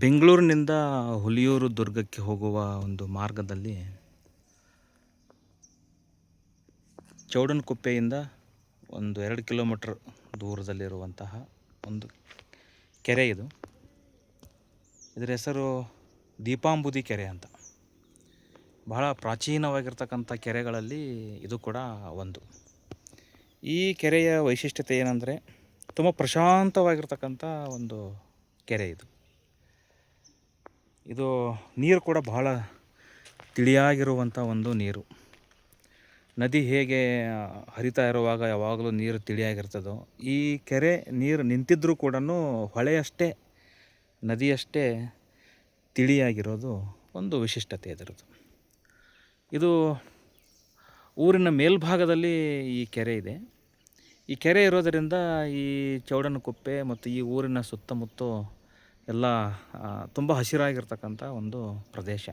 ಬೆಂಗಳೂರಿನಿಂದ ಹುಲಿಯೂರು ದುರ್ಗಕ್ಕೆ ಹೋಗುವ ಒಂದು ಮಾರ್ಗದಲ್ಲಿ ಚೌಡನಕುಪ್ಪೆಯಿಂದ ಒಂದು 2 ಕಿಲೋಮೀಟ್ರ್ ದೂರದಲ್ಲಿರುವಂತಹ ಒಂದು ಕೆರೆ ಇದು. ಇದರ ಹೆಸರು ದೀಪಾಂಬುದಿ ಕೆರೆ ಅಂತ. ಬಹಳ ಪ್ರಾಚೀನವಾಗಿರ್ತಕ್ಕಂಥ ಕೆರೆಗಳಲ್ಲಿ ಇದು ಕೂಡ ಒಂದು. ಈ ಕೆರೆಯ ವೈಶಿಷ್ಟ್ಯತೆ ಏನಂದರೆ ತುಂಬ ಪ್ರಶಾಂತವಾಗಿರ್ತಕ್ಕಂಥ ಒಂದು ಕೆರೆ ಇದು. ಇದು ನೀರು ಕೂಡ ಬಹಳ ತಿಳಿಯಾಗಿರುವಂಥ ಒಂದು ನೀರು. ನದಿ ಹೇಗೆ ಹರಿತಾ ಇರುವಾಗ ಯಾವಾಗಲೂ ನೀರು ತಿಳಿಯಾಗಿರ್ತದೋ, ಈ ಕೆರೆ ನೀರು ನಿಂತಿದ್ದರೂ ಕೂಡ ಹೊಳೆಯಷ್ಟೇ, ನದಿಯಷ್ಟೇ ತಿಳಿಯಾಗಿರೋದು ಒಂದು ವಿಶಿಷ್ಟತೆ ಇದರದ್ದು. ಇದು ಊರಿನ ಮೇಲ್ಭಾಗದಲ್ಲಿ ಈ ಕೆರೆ ಇದೆ. ಈ ಕೆರೆ ಇರೋದರಿಂದ ಈ ಚೌಡನಕುಪ್ಪೆ ಮತ್ತು ಈ ಊರಿನ ಸುತ್ತಮುತ್ತ ಎಲ್ಲ ತುಂಬ ಹಸಿರಾಗಿರ್ತಕ್ಕಂಥ ಒಂದು ಪ್ರದೇಶ.